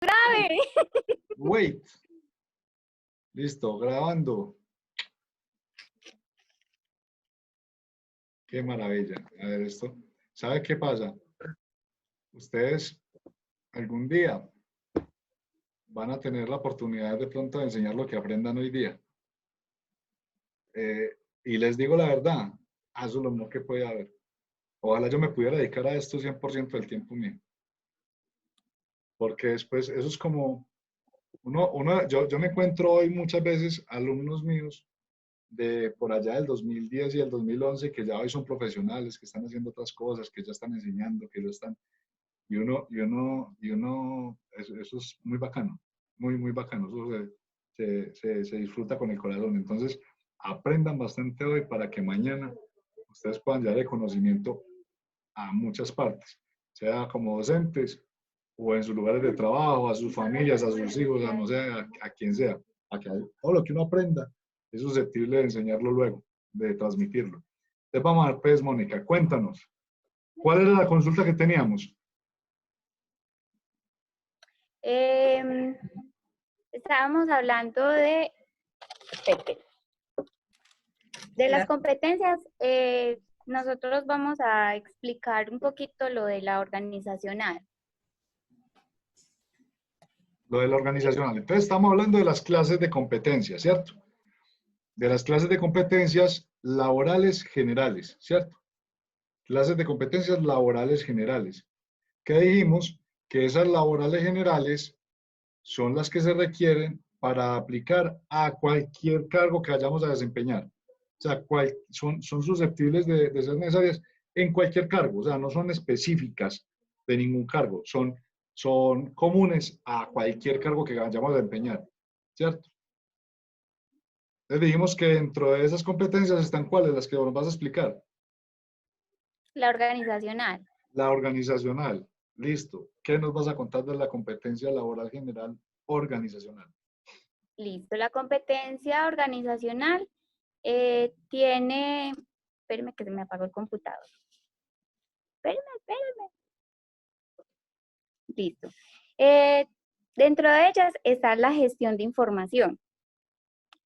grave. Wait. Listo, grabando. Qué maravilla. A ver esto. ¿Sabe qué pasa? Ustedes algún día van a tener la oportunidad de pronto de enseñar lo que aprendan hoy día. Y les digo la verdad, eso es lo mejor que puede haber. Ojalá yo me pudiera dedicar a esto 100% del tiempo mío. Porque después, eso es como, yo me encuentro hoy muchas veces alumnos míos de por allá del 2010 y el 2011 que ya hoy son profesionales, que están haciendo otras cosas, que ya están enseñando, que ya están, eso es muy bacano, muy, muy bacano, eso se disfruta con el corazón. Entonces, aprendan bastante hoy para que mañana ustedes puedan llevar el conocimiento a muchas partes, sea como docentes o en sus lugares de trabajo, a sus familias, a sus hijos, a no sé, a quien sea, a que todo lo que uno aprenda es susceptible de enseñarlo luego, de transmitirlo. Entonces vamos a ver, pues, Mónica, cuéntanos, ¿cuál era la consulta que teníamos? Estábamos hablando de las competencias. Nosotros vamos a explicar un poquito lo de la organizacional. Lo de la organizacional. Entonces estamos hablando de las clases de competencias, ¿cierto? De las clases de competencias laborales generales, ¿cierto? Clases de competencias laborales generales. ¿Qué dijimos? Que esas laborales generales son las que se requieren para aplicar a cualquier cargo que vayamos a desempeñar. O sea, son susceptibles de ser necesarias en cualquier cargo, o sea, no son específicas de ningún cargo, son comunes a cualquier cargo que vayamos a desempeñar, ¿cierto? Les dijimos que dentro de esas competencias están cuáles, las que nos vas a explicar. La organizacional. La organizacional, listo. ¿Qué nos vas a contar de la competencia laboral general organizacional? Listo, la competencia organizacional tiene, espérenme que se me apagó el computador. Espérenme. Listo. Dentro de ellas está la gestión de información.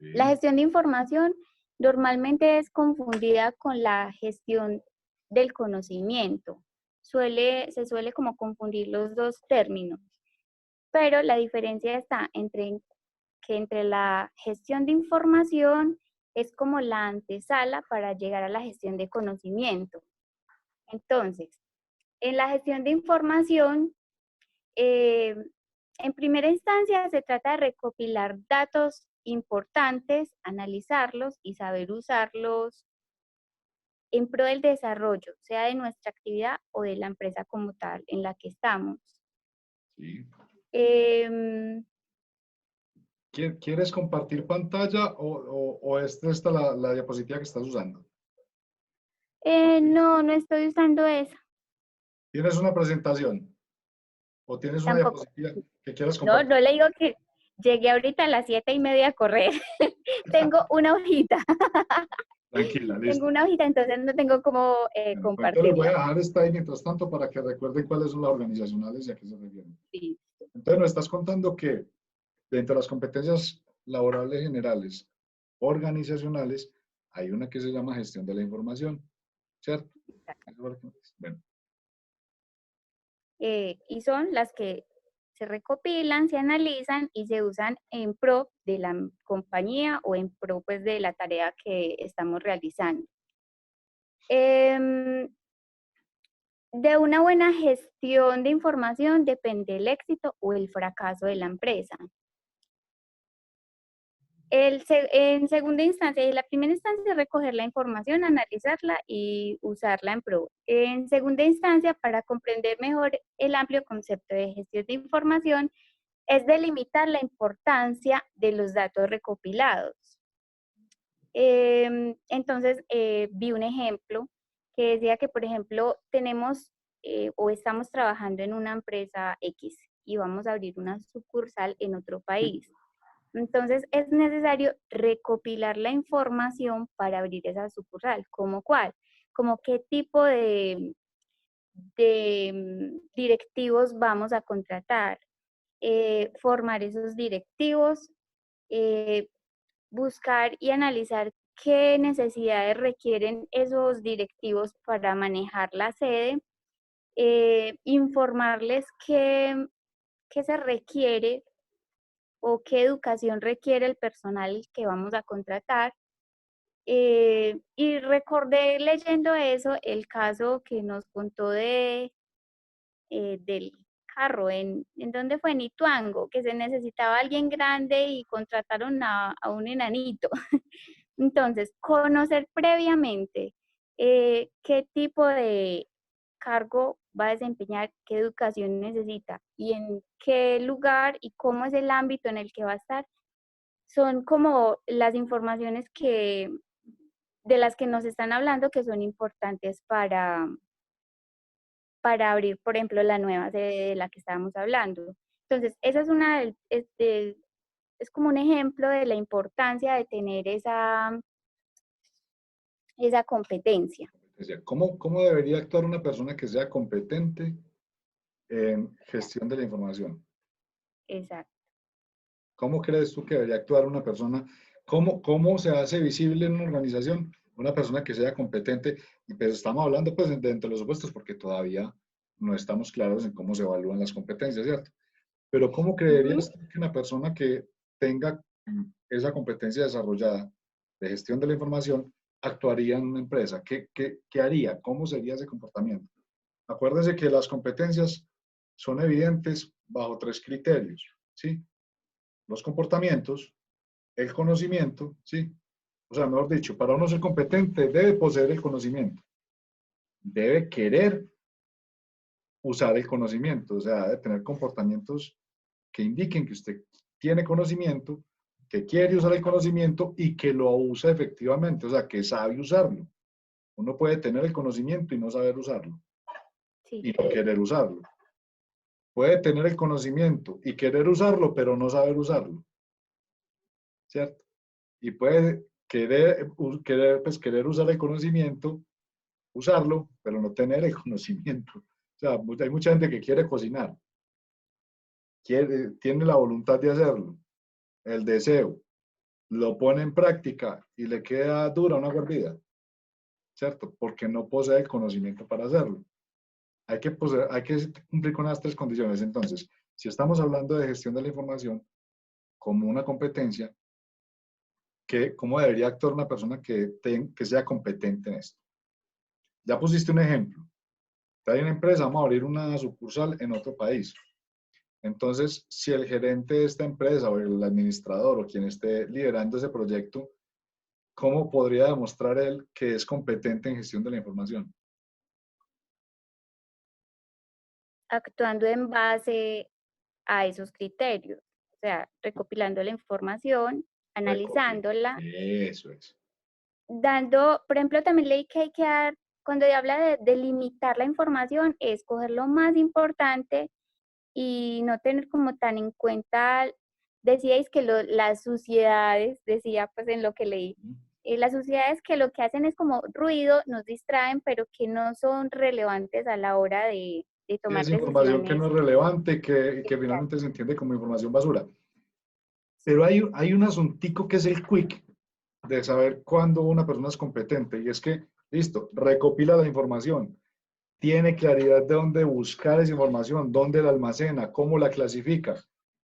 Sí. La gestión de información normalmente es confundida con la gestión del conocimiento. Se suele como confundir los dos términos, pero la diferencia está entre la gestión de información es como la antesala para llegar a la gestión de conocimiento. Entonces, en la gestión de información, en primera instancia se trata de recopilar datos importantes, analizarlos y saber usarlos en pro del desarrollo, sea de nuestra actividad o de la empresa como tal en la que estamos. Sí. ¿Quieres compartir pantalla o esta es la diapositiva que estás usando? No estoy usando esa. ¿Tienes una presentación? ¿O tienes una Tampoco. diapositiva que quieras compartir? No le digo que llegué ahorita a las 7:30 a correr. Tengo una hojita. Tranquila, listo. Tengo una hojita, entonces no tengo cómo compartirla. Les voy a dejar esta ahí mientras tanto para que recuerden cuáles son las organizacionales y a qué se refieren. Sí. Entonces nos estás contando que dentro de las competencias laborales generales organizacionales hay una que se llama gestión de la información, ¿cierto? Bueno. Y son las que se recopilan, se analizan y se usan en pro de la compañía o en pro pues, de la tarea que estamos realizando. De una buena gestión de información depende el éxito o el fracaso de la empresa. En segunda instancia, y en la primera instancia es recoger la información, analizarla y usarla en pro. En segunda instancia, para comprender mejor el amplio concepto de gestión de información, es delimitar la importancia de los datos recopilados. Entonces, vi un ejemplo que decía que, por ejemplo, tenemos o estamos trabajando en una empresa X y vamos a abrir una sucursal en otro país. Entonces, es necesario recopilar la información para abrir esa sucursal. ¿Cómo cuál? Como qué tipo de directivos vamos a contratar, formar esos directivos, buscar y analizar qué necesidades requieren esos directivos para manejar la sede, informarles qué se requiere o qué educación requiere el personal que vamos a contratar. Y recordé leyendo eso el caso que nos contó del carro, ¿en dónde fue? En Ituango, que se necesitaba alguien grande y contrataron a un enanito. Entonces, conocer previamente qué tipo de cargo va a desempeñar, qué educación necesita y en qué lugar y cómo es el ámbito en el que va a estar, son como las informaciones de las que nos están hablando que son importantes para abrir, por ejemplo, la nueva sede de la que estábamos hablando. Entonces, esa es es como un ejemplo de la importancia de tener esa competencia. ¿Cómo debería actuar una persona que sea competente en gestión de la información? Exacto. ¿Cómo crees tú que debería actuar una persona? ¿Cómo se hace visible en una organización una persona que sea competente? Y pues estamos hablando pues de entre los opuestos porque todavía no estamos claros en cómo se evalúan las competencias, ¿cierto? Pero ¿cómo creerías tú que una persona que tenga esa competencia desarrollada de gestión de la información actuaría en una empresa? ¿Qué haría? ¿Cómo sería ese comportamiento? Acuérdense que las competencias son evidentes bajo 3 criterios, ¿sí? Los comportamientos, el conocimiento, ¿sí? O sea, mejor dicho, para uno ser competente debe poseer el conocimiento, debe querer usar el conocimiento, o sea, debe tener comportamientos que indiquen que usted tiene conocimiento, que quiere usar el conocimiento y que lo usa efectivamente, o sea, que sabe usarlo. Uno puede tener el conocimiento y no saber usarlo, Sí. y no querer usarlo. Puede tener el conocimiento y querer usarlo, pero no saber usarlo, ¿cierto? Y puede querer usar el conocimiento, usarlo, pero no tener el conocimiento. O sea, hay mucha gente que quiere cocinar, tiene la voluntad de hacerlo, el deseo, lo pone en práctica y le queda dura una guardia, ¿cierto? Porque no posee el conocimiento para hacerlo. Hay que cumplir con las 3 condiciones. Entonces, si estamos hablando de gestión de la información como una competencia, ¿cómo debería actuar una persona que sea competente en esto? Ya pusiste un ejemplo. Hay una empresa, vamos a abrir una sucursal en otro país. Entonces, si el gerente de esta empresa o el administrador o quien esté liderando ese proyecto, ¿cómo podría demostrar él que es competente en gestión de la información? Actuando en base a esos criterios, o sea, recopilando la información, analizándola, Eso es. dando, por ejemplo, también leí que hay que dar, cuando habla de limitar la información, es coger lo más importante y no tener como tan en cuenta, decíais que las sociedades, decía pues en lo que leí, las sociedades que lo que hacen es como ruido, nos distraen, pero que no son relevantes a la hora de tomar Es información que decisiones. no es relevante, que Exacto. finalmente se entiende como información basura. Pero hay un asuntico que es el quick de saber cuándo una persona es competente y es que, listo, recopila la información, tiene claridad de dónde buscar esa información, dónde la almacena, cómo la clasifica,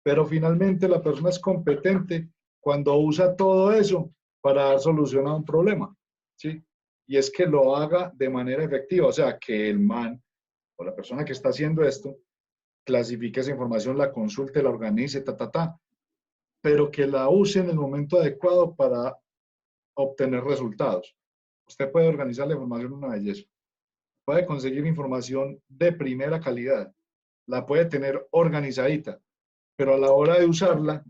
pero finalmente la persona es competente cuando usa todo eso para dar solución a un problema, ¿sí? Y es que lo haga de manera efectiva, o sea, que el man o la persona que está haciendo esto clasifique esa información, la consulte, la organice, pero que la use en el momento adecuado para obtener resultados. Usted puede organizar la información una belleza, puede conseguir información de primera calidad, la puede tener organizadita, pero a la hora de usarla,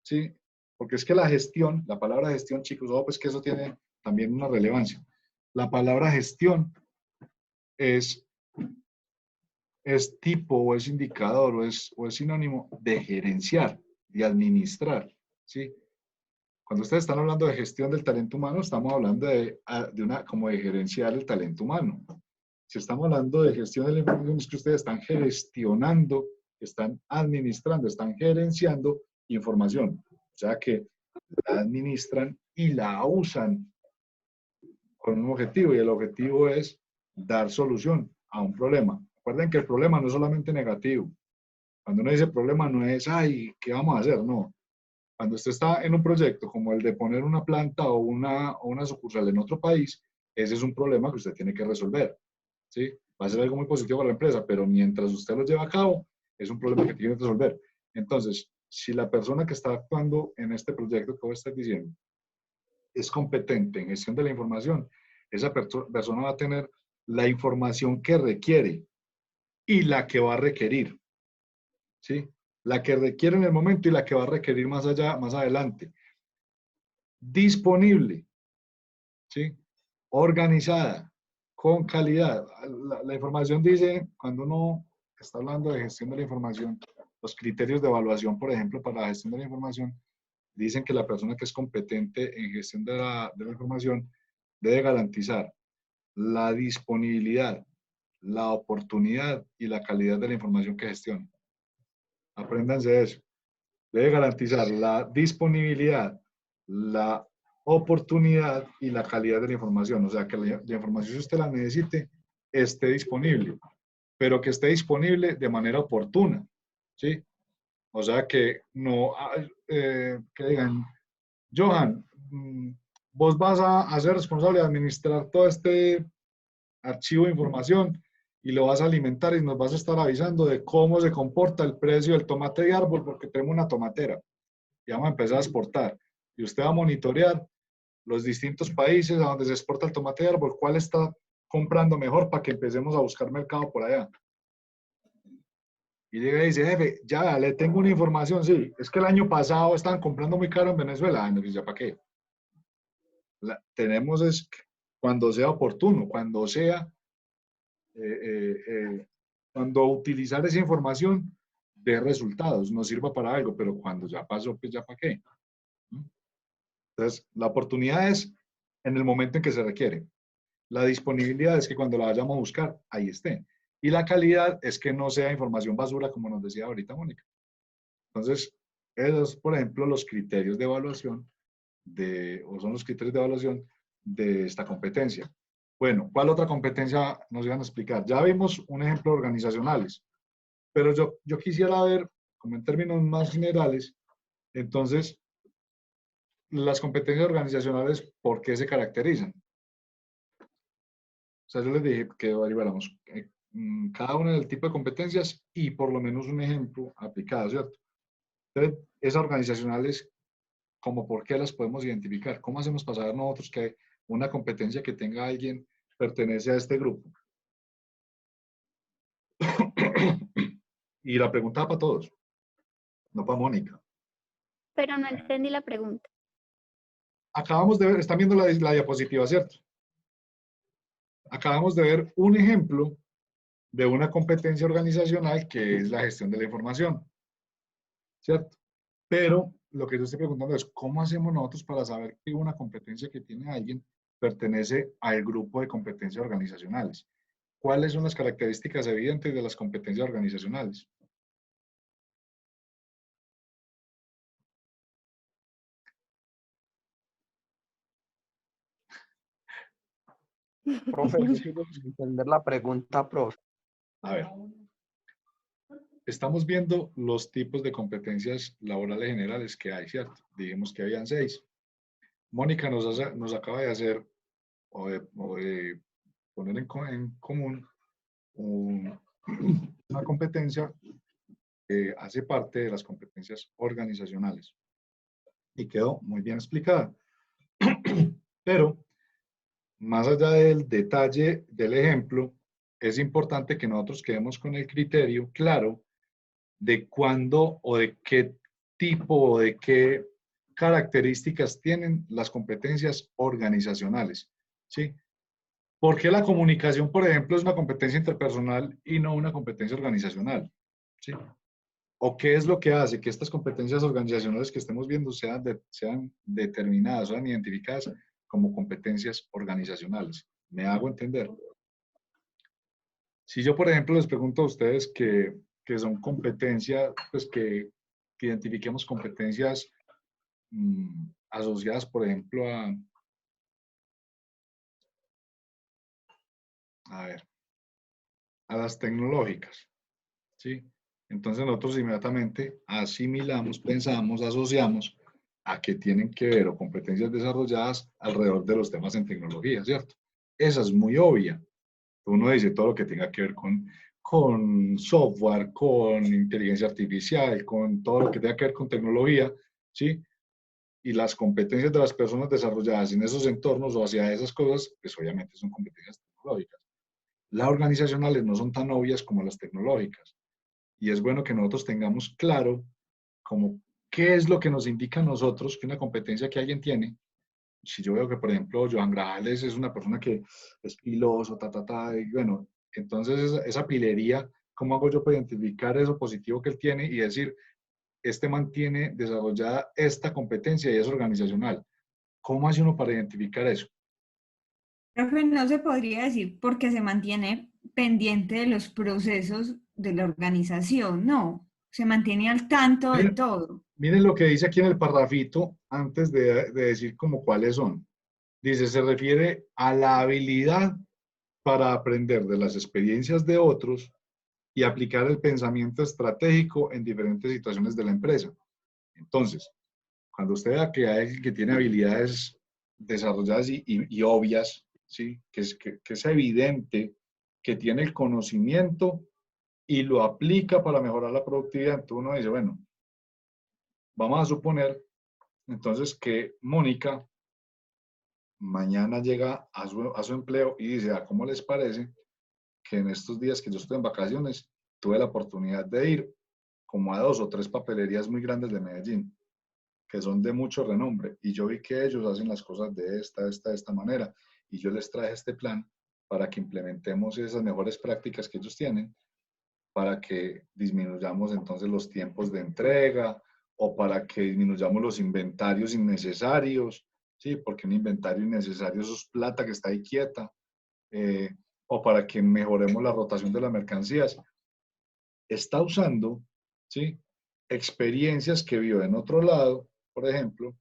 ¿sí? Porque es que la gestión, la palabra gestión, chicos, ojo, pues que eso tiene también una relevancia. La palabra gestión es, es tipo o es indicador o es sinónimo de gerenciar, de administrar, ¿sí? Cuando ustedes están hablando de gestión del talento humano, estamos hablando de una, como de gerenciar el talento humano. Si estamos hablando de gestión de la información, es que ustedes están gestionando están administrando, están gerenciando información. O sea que la administran y la usan con un objetivo, y el objetivo es dar solución a un problema. Recuerden que el problema no es solamente negativo. Cuando uno dice problema no es, ay, ¿qué vamos a hacer? No. Cuando usted está en un proyecto como el de poner una planta o una sucursal en otro país, ese es un problema que usted tiene que resolver. ¿Sí? Va a ser algo muy positivo para la empresa, pero mientras usted lo lleva a cabo, es un problema que tiene que resolver. Entonces, si la persona que está actuando en este proyecto que voy a estar diciendo es competente en gestión de la información, esa persona va a tener la información que requiere y la que va a requerir. ¿Sí? La que requiere en el momento y la que va a requerir más allá, más adelante. Disponible, ¿sí? Organizada, con calidad. La información dice, cuando uno está hablando de gestión de la información, los criterios de evaluación, por ejemplo, para la gestión de la información, dicen que la persona que es competente en gestión de la información debe garantizar la disponibilidad, la oportunidad y la calidad de la información que gestiona. Apréndanse eso. Debe garantizar la disponibilidad, la oportunidad y la calidad de la información. O sea, que la información, si usted la necesite, esté disponible, pero que esté disponible de manera oportuna. ¿Sí? O sea, que no, que digan, Johan, vos vas a ser responsable de administrar todo este archivo de información y lo vas a alimentar y nos vas a estar avisando de cómo se comporta el precio del tomate de árbol porque tenemos una tomatera y vamos a empezar a exportar. Y usted va a monitorear los distintos países a donde se exporta el tomate de árbol, cuál está comprando mejor para que empecemos a buscar mercado por allá. Y llega y dice, jefe, ya le tengo una información, sí, es que el año pasado estaban comprando muy caro en Venezuela. Ay, no, ya para qué. Tenemos es cuando sea oportuno, cuando sea cuando utilizar esa información dé resultados, nos sirva para algo, pero cuando ya pasó, pues ya para qué. Entonces, la oportunidad es en el momento en que se requiere. La disponibilidad es que cuando la vayamos a buscar, ahí esté. Y la calidad es que no sea información basura, como nos decía ahorita Mónica. Entonces, esos, por ejemplo, los criterios de evaluación o son los criterios de evaluación de esta competencia. Bueno, ¿cuál otra competencia nos iban a explicar? Ya vimos un ejemplo organizacionales, pero yo quisiera ver, como en términos más generales, entonces, las competencias organizacionales, ¿por qué se caracterizan? O sea, yo les dije que deriváramos cada una del tipo de competencias y por lo menos un ejemplo aplicado, ¿cierto? Entonces, esas organizacionales, ¿cómo por qué las podemos identificar? ¿Cómo hacemos para saber nosotros que una competencia que tenga alguien pertenece a este grupo? Y la pregunta para todos, no para Mónica. Pero no entendí la pregunta. Acabamos de ver, están viendo la diapositiva, ¿cierto? Acabamos de ver un ejemplo de una competencia organizacional que es la gestión de la información, ¿cierto? Pero lo que yo estoy preguntando es, ¿cómo hacemos nosotros para saber que una competencia que tiene alguien pertenece al grupo de competencias organizacionales? ¿Cuáles son las características evidentes de las competencias organizacionales? Profe, yo quiero entender la pregunta, profe. A ver, estamos viendo los tipos de competencias laborales generales que hay, ¿cierto? Dijimos que habían 6. Mónica nos acaba de hacer o de poner en común una competencia que hace parte de las competencias organizacionales y quedó muy bien explicada. Pero más allá del detalle del ejemplo, es importante que nosotros quedemos con el criterio claro de cuándo o de qué tipo o de qué características tienen las competencias organizacionales, ¿sí? ¿Por qué la comunicación, por ejemplo, es una competencia interpersonal y no una competencia organizacional? ¿Sí? ¿O qué es lo que hace que estas competencias organizacionales que estemos viendo sean determinadas, sean identificadas como competencias organizacionales? ¿Me hago entender? Si yo, por ejemplo, les pregunto a ustedes que que son competencias, pues que identifiquemos competencias asociadas, por ejemplo, a las tecnológicas, ¿sí? Entonces nosotros inmediatamente asimilamos, pensamos, asociamos a que tienen que ver o competencias desarrolladas alrededor de los temas en tecnología, ¿cierto? Esa es muy obvia. Uno dice todo lo que tenga que ver con software, con inteligencia artificial, con todo lo que tenga que ver con tecnología, ¿sí? Y las competencias de las personas desarrolladas en esos entornos o hacia esas cosas, pues obviamente son competencias tecnológicas. Las organizacionales no son tan obvias como las tecnológicas. Y es bueno que nosotros tengamos claro como qué es lo que nos indica a nosotros que una competencia que alguien tiene. Si yo veo que, por ejemplo, Joan Grajales es una persona que es piloso, y bueno, entonces esa pilería, ¿cómo hago yo para identificar eso positivo que él tiene y decir, este mantiene desarrollada esta competencia y es organizacional? ¿Cómo hace uno para identificar eso? Profe, no se podría decir porque se mantiene pendiente de los procesos de la organización, no, se mantiene al tanto de Miren, todo. miren lo que dice aquí en el parrafito antes de decir como cuáles son. Dice, se refiere a la habilidad para aprender de las experiencias de otros y aplicar el pensamiento estratégico en diferentes situaciones de la empresa. Entonces, cuando usted vea que hay alguien que tiene habilidades desarrolladas y obvias, ¿sí? que es evidente que tiene el conocimiento y lo aplica para mejorar la productividad, entonces uno dice, bueno, vamos a suponer entonces que Mónica mañana llega a su empleo y dice, ¿cómo les parece que en estos días que yo estoy en vacaciones tuve la oportunidad de ir como a 2 o 3 papelerías muy grandes de Medellín, que son de mucho renombre, y yo vi que ellos hacen las cosas de esta manera, y yo les traje este plan para que implementemos esas mejores prácticas que ellos tienen, para que disminuyamos entonces los tiempos de entrega, o para que disminuyamos los inventarios innecesarios, ¿sí? Porque un inventario innecesario eso es plata que está ahí quieta, o para que mejoremos la rotación de las mercancías. Está usando, ¿sí? Experiencias que vio en otro lado, por ejemplo,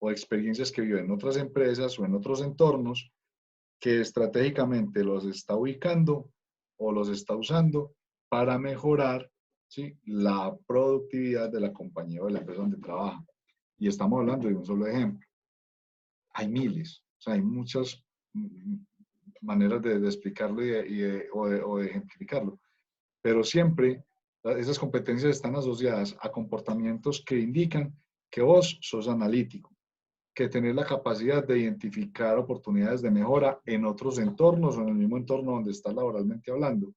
o experiencias que vio en otras empresas o en otros entornos, que estratégicamente los está ubicando o los está usando para mejorar, ¿sí? La productividad de la compañía o de la empresa donde trabaja. Y estamos hablando de un solo ejemplo. Hay miles, o sea, hay muchas maneras de explicarlo o de ejemplificarlo, pero siempre esas competencias están asociadas a comportamientos que indican que vos sos analítico, que tenés la capacidad de identificar oportunidades de mejora en otros entornos o en el mismo entorno donde estás laboralmente hablando,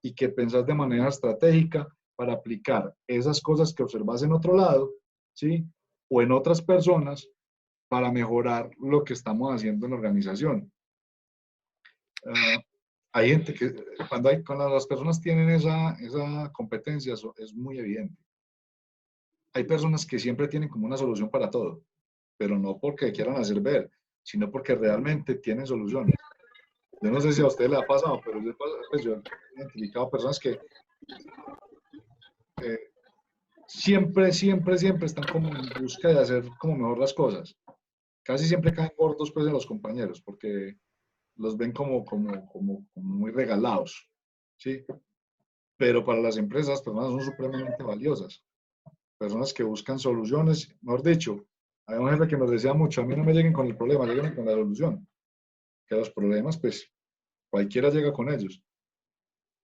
y que pensás de manera estratégica para aplicar esas cosas que observas en otro lado, ¿sí? O en otras personas para mejorar lo que estamos haciendo en la organización. Hay gente que cuando las personas tienen esa competencia, eso es muy evidente. Hay personas que siempre tienen como una solución para todo, pero no porque quieran hacer ver, sino porque realmente tienen soluciones. Yo no sé si a usted le ha pasado, pero yo he identificado personas que siempre están como en busca de hacer como mejor las cosas. Casi siempre caen gordos pues en los compañeros, porque los ven como muy regalados, ¿sí? Pero para las empresas, las personas son supremamente valiosas. Personas que buscan soluciones, mejor dicho, hay un jefe que nos decía mucho, a mí no me lleguen con el problema, lleguen con la solución. Que los problemas, pues, cualquiera llega con ellos.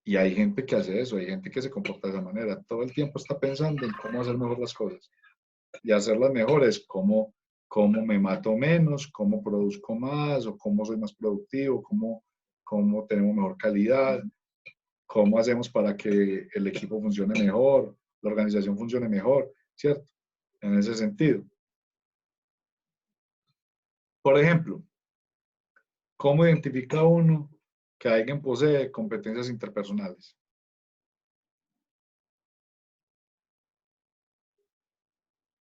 Y hay gente que hace eso, hay gente que se comporta de esa manera. Todo el tiempo está pensando en cómo hacer mejor las cosas. Y hacerlas mejores, cómo me mato menos, cómo produzco más, o cómo soy más productivo, cómo tenemos mejor calidad, cómo hacemos para que el equipo funcione mejor, la organización funcione mejor, ¿cierto? En ese sentido. Por ejemplo, ¿cómo identifica uno que alguien posee competencias interpersonales?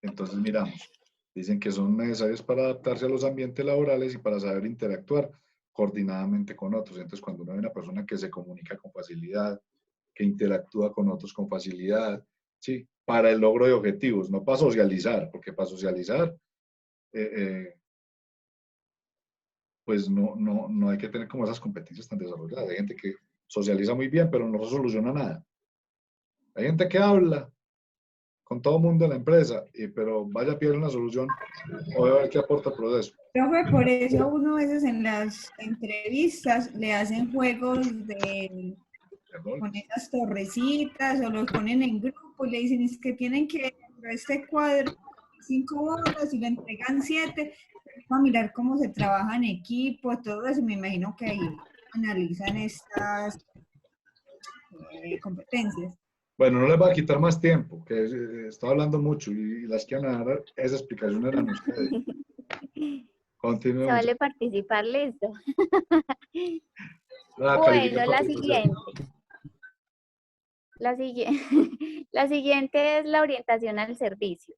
Entonces miramos, dicen que son necesarios para adaptarse a los ambientes laborales y para saber interactuar coordinadamente con otros. Entonces cuando uno ve una persona que se comunica con facilidad, que interactúa con otros con facilidad, ¿sí? Para el logro de objetivos, no para socializar, porque para socializar, pues no hay que tener como esas competencias tan desarrolladas. Hay gente que socializa muy bien, pero no soluciona nada. Hay gente que habla con todo el mundo en la empresa, pero vaya a pedir una solución o a ver qué aporta el proceso. Profe, por eso uno a veces en las entrevistas le hacen juegos de con esas torrecitas o los ponen en grupo y le dicen es que tienen que dentro de este cuadro 5 bolas y le entregan 7 para mirar cómo se trabaja en equipo, todo eso. Me imagino que ahí analizan estas competencias. Bueno, no les va a quitar más tiempo, que estaba hablando mucho y las que van a dar esa explicación eran ustedes. Se Continuemos. vale participar, listo. La Bueno, la calificación. siguiente. La siguiente es la orientación al servicio.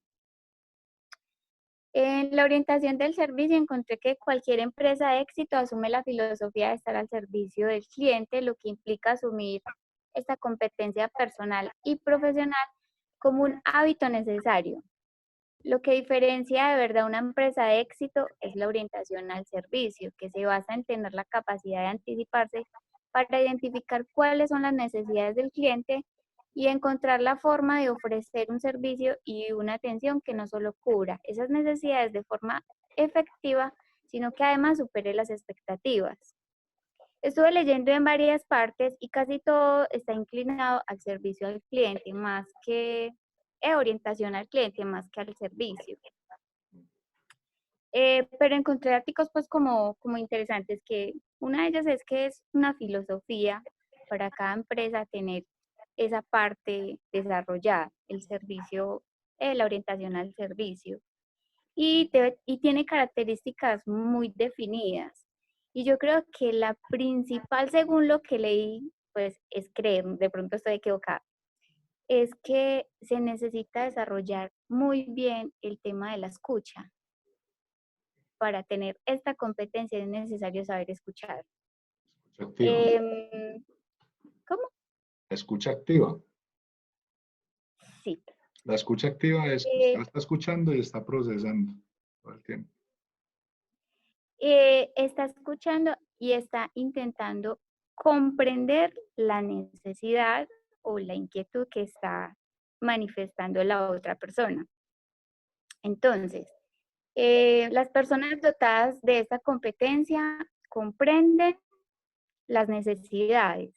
En la orientación del servicio encontré que cualquier empresa de éxito asume la filosofía de estar al servicio del cliente, lo que implica asumir esta competencia personal y profesional como un hábito necesario. Lo que diferencia de verdad una empresa de éxito es la orientación al servicio, que se basa en tener la capacidad de anticiparse para identificar cuáles son las necesidades del cliente y encontrar la forma de ofrecer un servicio y una atención que no solo cubra esas necesidades de forma efectiva, sino que además supere las expectativas. Estuve leyendo en varias partes y casi todo está inclinado al servicio al cliente, más que orientación al cliente, más que al servicio. Pero encontré artículos pues como interesantes, que una de ellas es que es una filosofía para cada empresa tener esa parte desarrollada, el servicio, la orientación al servicio. Y tiene características muy definidas. Y yo creo que la principal, según lo que leí, pues es creer, de pronto estoy equivocada, es que se necesita desarrollar muy bien el tema de la escucha. Para tener esta competencia es necesario saber escuchar. Escucha activa. ¿Cómo? Escucha activa. Sí. La escucha activa es que usted está escuchando y está procesando todo el tiempo. Está escuchando y está intentando comprender la necesidad o la inquietud que está manifestando la otra persona. Entonces, las personas dotadas de esta competencia comprenden las necesidades.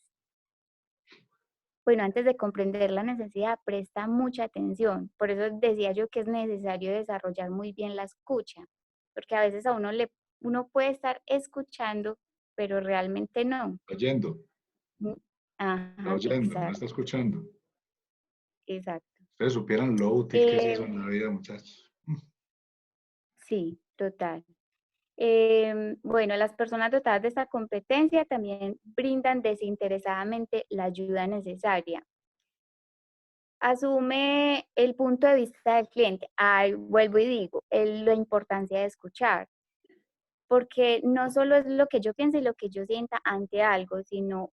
Bueno, antes de comprender la necesidad, presta mucha atención. Por eso decía yo que es necesario desarrollar muy bien la escucha, porque a veces a uno puede estar escuchando, pero realmente no. Oyendo. Ajá, Está oyendo, exacto, no está escuchando. exacto. Ustedes supieran lo útil que es eso en la vida, muchachos. Sí, total. Bueno, las personas dotadas de esta competencia también brindan desinteresadamente la ayuda necesaria. Asume el punto de vista del cliente. Vuelvo y digo, la importancia de escuchar, porque no solo es lo que yo piense y lo que yo sienta ante algo, sino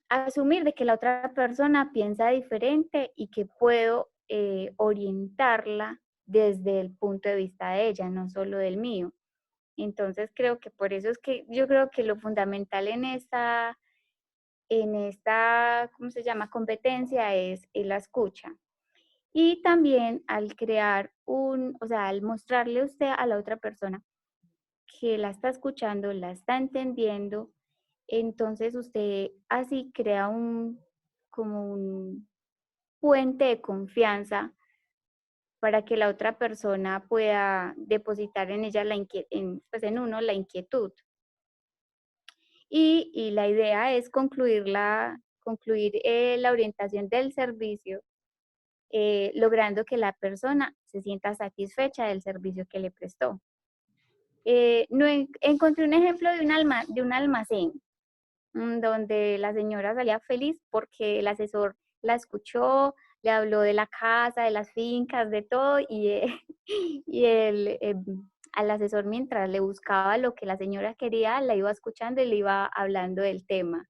asumir de que la otra persona piensa diferente y que puedo orientarla desde el punto de vista de ella, no solo del mío. Entonces creo que por eso es que yo creo que lo fundamental en esta, ¿cómo se llama?, competencia es la escucha. Y también al crear o sea, al mostrarle usted a la otra persona que la está escuchando, la está entendiendo, entonces usted así crea como un puente de confianza para que la otra persona pueda depositar en ella pues en uno la inquietud. Y la idea es concluir la orientación del servicio, logrando que la persona se sienta satisfecha del servicio que le prestó. Encontré un ejemplo de un almacén donde la señora salía feliz porque el asesor la escuchó, le habló de la casa, de las fincas, de todo, y al asesor, mientras le buscaba lo que la señora quería, la iba escuchando y le iba hablando del tema.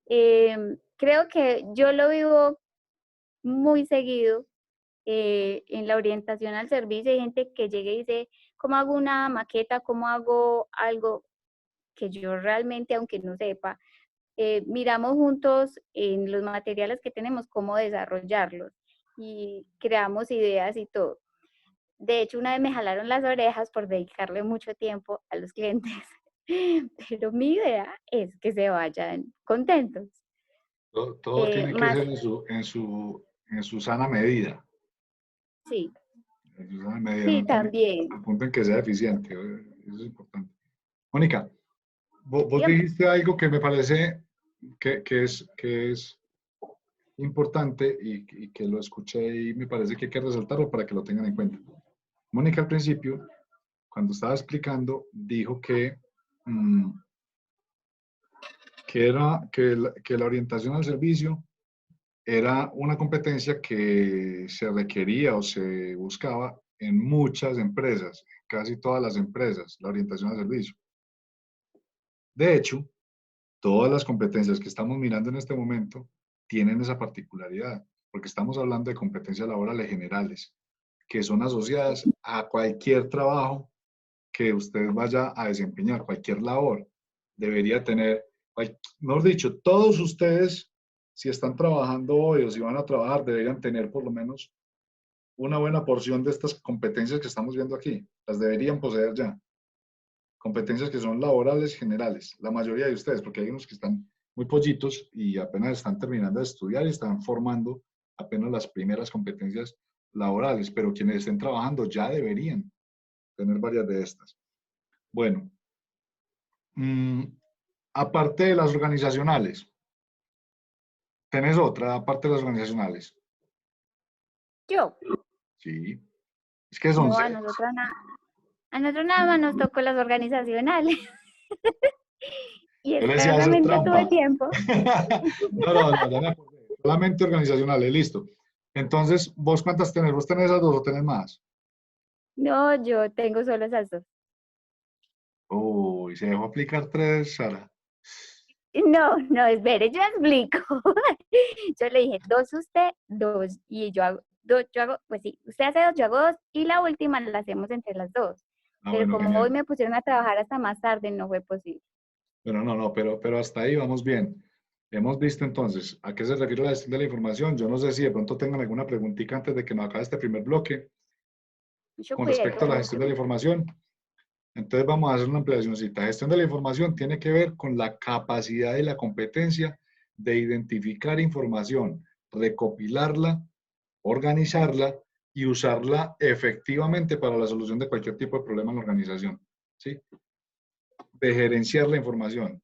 Creo que yo lo vivo muy seguido en la orientación al servicio. Hay gente que llega y dice, ¿cómo hago una maqueta? ¿Cómo hago algo que yo realmente, aunque no sepa, miramos juntos en los materiales que tenemos cómo desarrollarlos y creamos ideas y todo? De hecho, una vez me jalaron las orejas por dedicarle mucho tiempo a los clientes, pero mi idea es que se vayan contentos. Todo tiene que Más, ser en su sana medida. sí, En su sana medida, sí, no tiene también. al punto en que sea eficiente. Eso es importante. Mónica, vos Dígame. dijiste algo que me parece que es importante y que lo escuché y me parece que hay que resaltarlo para que lo tengan en cuenta. Mónica al principio, cuando estaba explicando, dijo que la orientación al servicio era una competencia que se requería o se buscaba en muchas empresas, casi todas las empresas, la orientación al servicio. De hecho, todas las competencias que estamos mirando en este momento tienen esa particularidad, porque estamos hablando de competencias laborales generales, que son asociadas a cualquier trabajo que usted vaya a desempeñar, cualquier labor. Debería tener, mejor dicho, todos ustedes, si están trabajando hoy o si van a trabajar, deberían tener por lo menos una buena porción de estas competencias que estamos viendo aquí. Las deberían poseer ya. Competencias que son laborales generales, la mayoría de ustedes, porque hay unos que están muy pollitos y apenas están terminando de estudiar y están formando apenas las primeras competencias laborales, pero quienes estén trabajando ya deberían tener varias de estas. Bueno, aparte de las organizacionales, ¿tenés otra aparte de las organizacionales? Yo, Sí, es que son no, seis. a nosotros nada más nos tocó las organizacionales. Y Yo le decía, eso es escasamente tuve trampa. tiempo. No, ya me acordé. Solamente organizacionales, listo. Entonces, ¿vos cuántas tenés? ¿Vos tenés esas dos o tenés más? No, yo tengo solo esas dos. Uy, se dejó aplicar tres, Sara. No, no, espere, yo explico. Yo le dije, dos usted, dos, y yo hago, dos, yo hago, pues sí, usted hace dos, yo hago dos, y la última la hacemos entre las dos. Ah, Pero bueno, como hoy genial. me pusieron a trabajar hasta más tarde, no fue posible. Bueno, no, pero hasta ahí vamos bien. Hemos visto entonces a qué se refiere la gestión de la información. Yo no sé si de pronto tengan alguna preguntita antes de que nos acabe este primer bloque Mucho con cuidadito respecto a la con gestión eso. de la información. Entonces vamos a hacer una ampliacióncita. Gestión de la información tiene que ver con la capacidad y la competencia de identificar información, recopilarla, organizarla y usarla efectivamente para la solución de cualquier tipo de problema en la organización. ¿Sí? De gerenciar la información.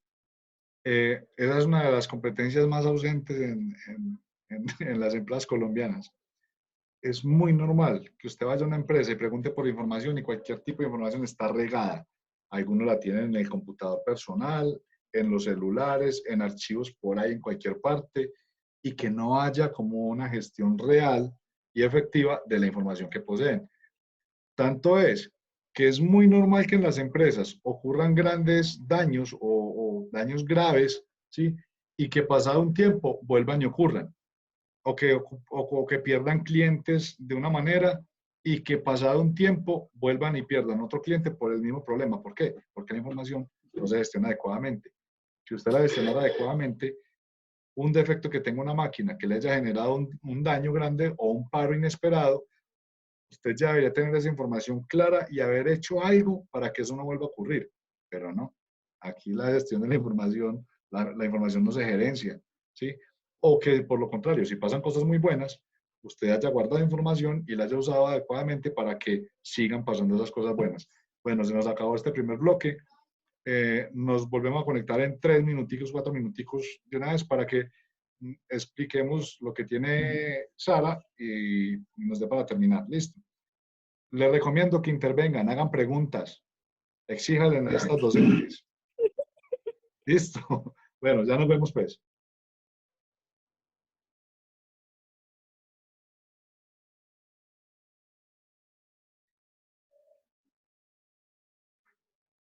Esa es una de las competencias más ausentes en las empresas colombianas. Es muy normal que usted vaya a una empresa y pregunte por información y cualquier tipo de información está regada. Algunos la tienen en el computador personal, en los celulares, en archivos por ahí en cualquier parte y que no haya como una gestión real y efectiva de la información que poseen. Tanto es que es muy normal que en las empresas ocurran grandes daños o daños graves, ¿sí? Y que pasado un tiempo vuelvan y ocurran o que pierdan clientes de una manera y que pasado un tiempo vuelvan y pierdan otro cliente por el mismo problema. ¿Por qué? Porque la información no se gestiona adecuadamente. Si usted la gestiona adecuadamente, un defecto que tenga una máquina que le haya generado un daño grande o un paro inesperado, usted ya debería tener esa información clara y haber hecho algo para que eso no vuelva a ocurrir. Pero no, aquí la gestión de la información, la información no se gerencia, ¿sí? O que por lo contrario, si pasan cosas muy buenas, usted haya guardado información y la haya usado adecuadamente para que sigan pasando esas cosas buenas. Bueno, se nos acabó este primer bloque. Nos volvemos a conectar en 3 minuticos, 4 minuticos de una vez para que expliquemos lo que tiene Sara y nos dé para terminar. Listo. Les recomiendo que intervengan, hagan preguntas, exijan a estas docentes. Listo. Bueno, ya nos vemos pues.